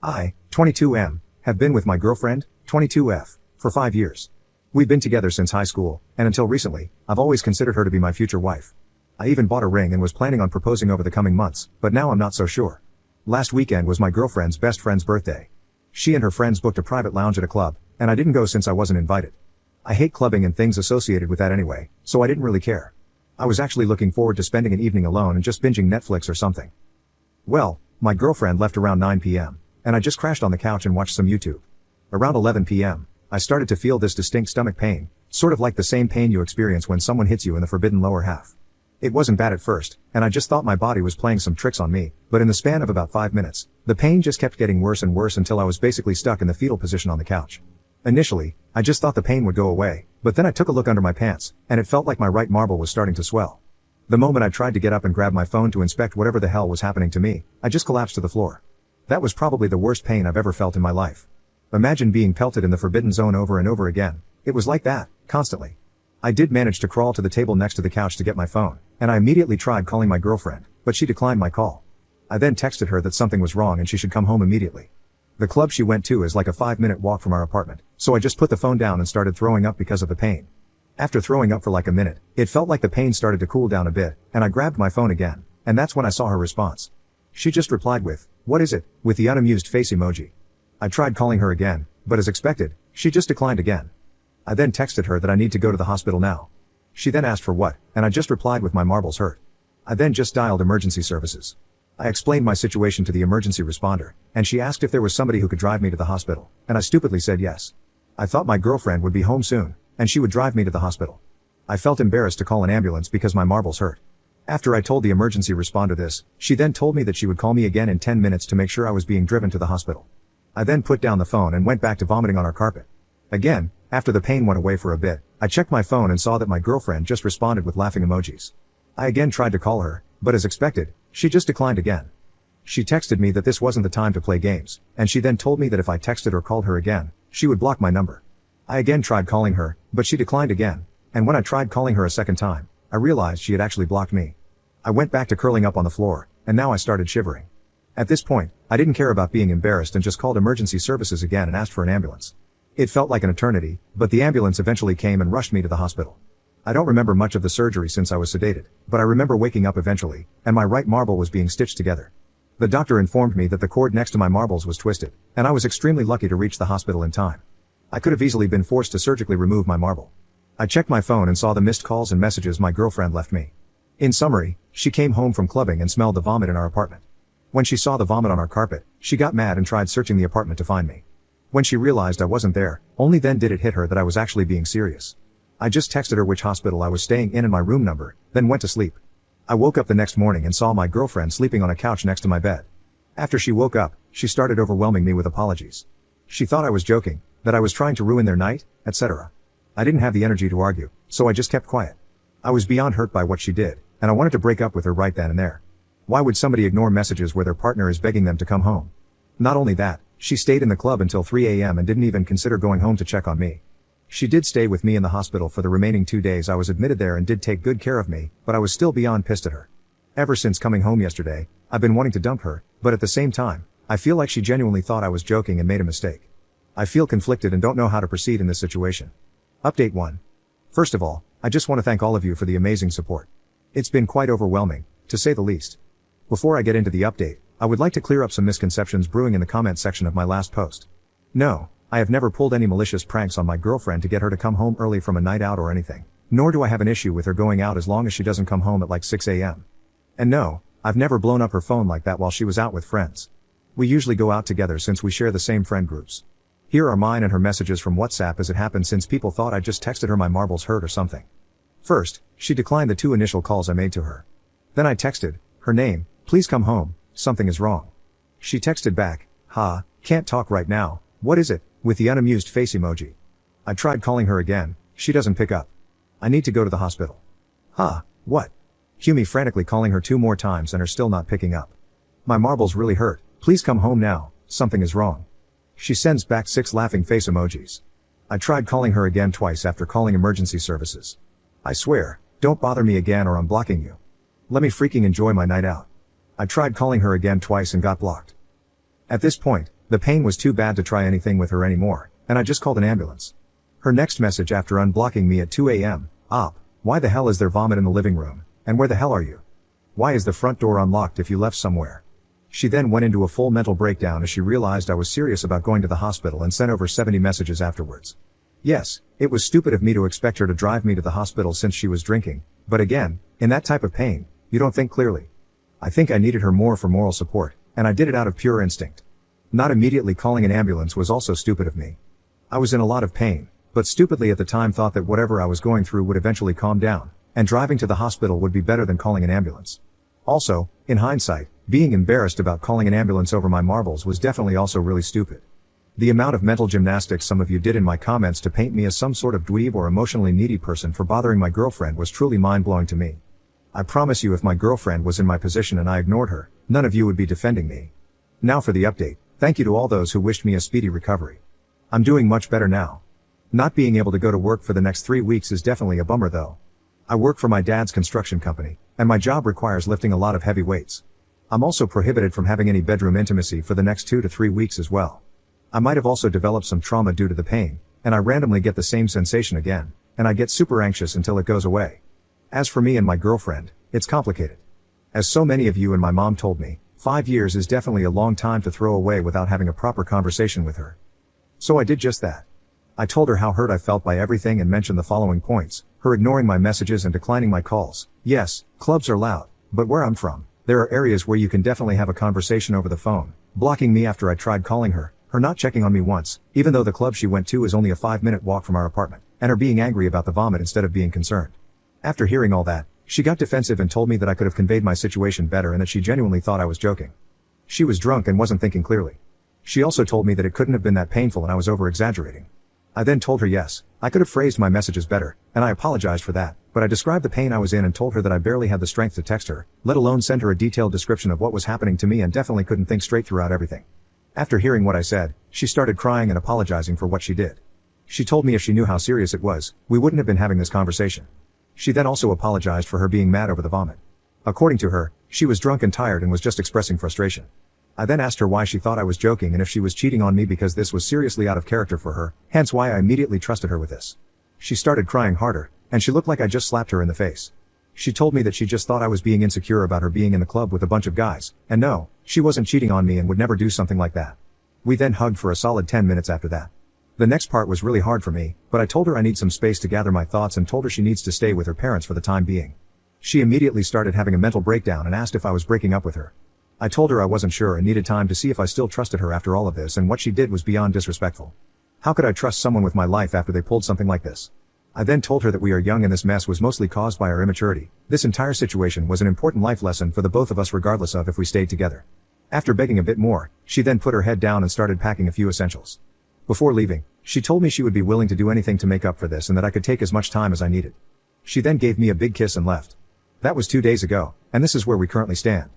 I, 22M, have been with my girlfriend, 22F, for 5 years. We've been together since high school, and until recently, I've always considered her to be my future wife. I even bought a ring and was planning on proposing over the coming months, but now I'm not so sure. Last weekend was my girlfriend's best friend's birthday. She and her friends booked a private lounge at a club, and I didn't go since I wasn't invited. I hate clubbing and things associated with that anyway, so I didn't really care. I was actually looking forward to spending an evening alone and just binging Netflix or something. Well, my girlfriend left around 9 p.m., and I just crashed on the couch and watched some YouTube. Around 11 p.m., I started to feel this distinct stomach pain, sort of like the same pain you experience when someone hits you in the forbidden lower half. It wasn't bad at first, and I just thought my body was playing some tricks on me, but in the span of about 5 minutes, the pain just kept getting worse and worse until I was basically stuck in the fetal position on the couch. Initially, I just thought the pain would go away, but then I took a look under my pants, and it felt like my right marble was starting to swell. The moment I tried to get up and grab my phone to inspect whatever the hell was happening to me, I just collapsed to the floor. That was probably the worst pain I've ever felt in my life. Imagine being pelted in the forbidden zone over and over again. It was like that, constantly. I did manage to crawl to the table next to the couch to get my phone, and I immediately tried calling my girlfriend, but she declined my call. I then texted her that something was wrong and she should come home immediately. The club she went to is like a 5-minute walk from our apartment, so I just put the phone down and started throwing up because of the pain. After throwing up for like a minute, it felt like the pain started to cool down a bit, and I grabbed my phone again, and that's when I saw her response. She just replied with, "What is it?" with the unamused face emoji. I tried calling her again, but as expected, she just declined again. I then texted her that I need to go to the hospital now. She then asked for what, and I just replied with my marbles hurt. I then just dialed emergency services. I explained my situation to the emergency responder, and she asked if there was somebody who could drive me to the hospital, and I stupidly said yes. I thought my girlfriend would be home soon, and she would drive me to the hospital. I felt embarrassed to call an ambulance because my marbles hurt. After I told the emergency responder this, she then told me that she would call me again in 10 minutes to make sure I was being driven to the hospital. I then put down the phone and went back to vomiting on our carpet. Again, after the pain went away for a bit, I checked my phone and saw that my girlfriend just responded with laughing emojis. I again tried to call her, but as expected, she just declined again. She texted me that this wasn't the time to play games, and she then told me that if I texted or called her again, she would block my number. I again tried calling her, but she declined again, and when I tried calling her a second time, I realized she had actually blocked me. I went back to curling up on the floor, and now I started shivering. At this point, I didn't care about being embarrassed and just called emergency services again and asked for an ambulance. It felt like an eternity, but the ambulance eventually came and rushed me to the hospital. I don't remember much of the surgery since I was sedated, but I remember waking up eventually, and my right marble was being stitched together. The doctor informed me that the cord next to my marbles was twisted, and I was extremely lucky to reach the hospital in time. I could have easily been forced to surgically remove my marble. I checked my phone and saw the missed calls and messages my girlfriend left me. In summary, she came home from clubbing and smelled the vomit in our apartment. When she saw the vomit on our carpet, she got mad and tried searching the apartment to find me. When she realized I wasn't there, only then did it hit her that I was actually being serious. I just texted her which hospital I was staying in and my room number, then went to sleep. I woke up the next morning and saw my girlfriend sleeping on a couch next to my bed. After she woke up, she started overwhelming me with apologies. She thought I was joking, that I was trying to ruin their night, etc. I didn't have the energy to argue, so I just kept quiet. I was beyond hurt by what she did, and I wanted to break up with her right then and there. Why would somebody ignore messages where their partner is begging them to come home? Not only that, she stayed in the club until 3 a.m. and didn't even consider going home to check on me. She did stay with me in the hospital for the remaining 2 days I was admitted there and did take good care of me, but I was still beyond pissed at her. Ever since coming home yesterday, I've been wanting to dump her, but at the same time, I feel like she genuinely thought I was joking and made a mistake. I feel conflicted and don't know how to proceed in this situation. Update 1. First of all, I just want to thank all of you for the amazing support. It's been quite overwhelming, to say the least. Before I get into the update, I would like to clear up some misconceptions brewing in the comment section of my last post. No, I have never pulled any malicious pranks on my girlfriend to get her to come home early from a night out or anything, nor do I have an issue with her going out as long as she doesn't come home at like 6 a.m. And no, I've never blown up her phone like that while she was out with friends. We usually go out together since we share the same friend groups. Here are mine and her messages from WhatsApp as it happened since people thought I just texted her my marbles hurt or something. First, she declined the 2 initial calls I made to her. Then I texted her name, "Please come home, something is wrong." She texted back, "Ha, can't talk right now, what is it?" with the unamused face emoji. I tried calling her again, she doesn't pick up. I need to go to the hospital. Ha, what? Cue me frantically calling her 2 more times and her still not picking up. My marbles really hurt, please come home now, something is wrong. She sends back 6 laughing face emojis. I tried calling her again twice after calling emergency services. I swear, don't bother me again or I'm blocking you. Let me freaking enjoy my night out. I tried calling her again twice and got blocked. At this point, the pain was too bad to try anything with her anymore, and I just called an ambulance. Her next message after unblocking me at 2 a.m, "Op, why the hell is there vomit in the living room, and where the hell are you? Why is the front door unlocked if you left somewhere?" She then went into a full mental breakdown as she realized I was serious about going to the hospital and sent over 70 messages afterwards. Yes, it was stupid of me to expect her to drive me to the hospital since she was drinking, but again, in that type of pain, you don't think clearly. I think I needed her more for moral support, and I did it out of pure instinct. Not immediately calling an ambulance was also stupid of me. I was in a lot of pain, but stupidly at the time thought that whatever I was going through would eventually calm down, and driving to the hospital would be better than calling an ambulance. Also, in hindsight, being embarrassed about calling an ambulance over my marbles was definitely also really stupid. The amount of mental gymnastics some of you did in my comments to paint me as some sort of dweeb or emotionally needy person for bothering my girlfriend was truly mind-blowing to me. I promise you if my girlfriend was in my position and I ignored her, none of you would be defending me. Now for the update. Thank you to all those who wished me a speedy recovery. I'm doing much better now. Not being able to go to work for the next 3 weeks is definitely a bummer though. I work for my dad's construction company, and my job requires lifting a lot of heavy weights. I'm also prohibited from having any bedroom intimacy for the next 2 to 3 weeks as well. I might have also developed some trauma due to the pain, and I randomly get the same sensation again, and I get super anxious until it goes away. As for me and my girlfriend, it's complicated. As so many of you and my mom told me, 5 years is definitely a long time to throw away without having a proper conversation with her. So I did just that. I told her how hurt I felt by everything and mentioned the following points: her ignoring my messages and declining my calls. Yes, clubs are loud, but where I'm from, there are areas where you can definitely have a conversation over the phone, blocking me after I tried calling her not checking on me once, even though the club she went to is only a 5-minute walk from our apartment, and her being angry about the vomit instead of being concerned. After hearing all that, she got defensive and told me that I could have conveyed my situation better and that she genuinely thought I was joking. She was drunk and wasn't thinking clearly. She also told me that it couldn't have been that painful and I was over-exaggerating. I then told her yes, I could have phrased my messages better, and I apologized for that, but I described the pain I was in and told her that I barely had the strength to text her, let alone send her a detailed description of what was happening to me, and definitely couldn't think straight throughout everything. After hearing what I said, she started crying and apologizing for what she did. She told me if she knew how serious it was, we wouldn't have been having this conversation. She then also apologized for her being mad over the vomit. According to her, she was drunk and tired and was just expressing frustration. I then asked her why she thought I was joking and if she was cheating on me, because this was seriously out of character for her, hence why I immediately trusted her with this. She started crying harder, and she looked like I just slapped her in the face. She told me that she just thought I was being insecure about her being in the club with a bunch of guys, and no, she wasn't cheating on me and would never do something like that. We then hugged for a solid 10 minutes after that. The next part was really hard for me, but I told her I need some space to gather my thoughts and told her she needs to stay with her parents for the time being. She immediately started having a mental breakdown and asked if I was breaking up with her. I told her I wasn't sure and needed time to see if I still trusted her after all of this, and what she did was beyond disrespectful. How could I trust someone with my life after they pulled something like this? I then told her that we are young and this mess was mostly caused by our immaturity. This entire situation was an important life lesson for the both of us regardless of if we stayed together. After begging a bit more, she then put her head down and started packing a few essentials. Before leaving, she told me she would be willing to do anything to make up for this and that I could take as much time as I needed. She then gave me a big kiss and left. That was 2 days ago, and this is where we currently stand.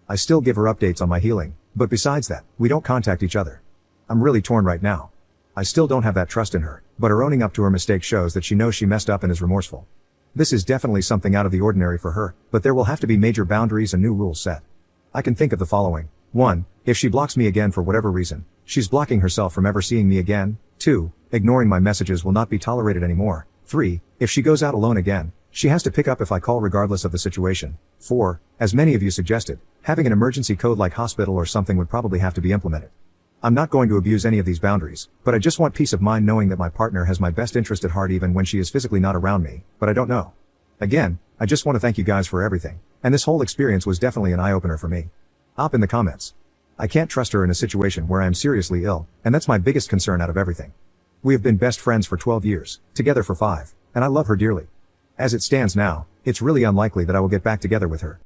I still give her updates on my healing, but besides that, we don't contact each other. I'm really torn right now. I still don't have that trust in her, but her owning up to her mistake shows that she knows she messed up and is remorseful. This is definitely something out of the ordinary for her, but there will have to be major boundaries and new rules set. I can think of the following. 1. If she blocks me again for whatever reason, she's blocking herself from ever seeing me again. 2. Ignoring my messages will not be tolerated anymore. 3. If she goes out alone again, she has to pick up if I call regardless of the situation. 4. As many of you suggested, having an emergency code like hospital or something would probably have to be implemented. I'm not going to abuse any of these boundaries, but I just want peace of mind knowing that my partner has my best interest at heart even when she is physically not around me, but I don't know. Again, I just want to thank you guys for everything, and this whole experience was definitely an eye-opener for me. Op in the comments. I can't trust her in a situation where I am seriously ill, and that's my biggest concern out of everything. We have been best friends for 12 years, together for 5, and I love her dearly. As it stands now, it's really unlikely that I will get back together with her.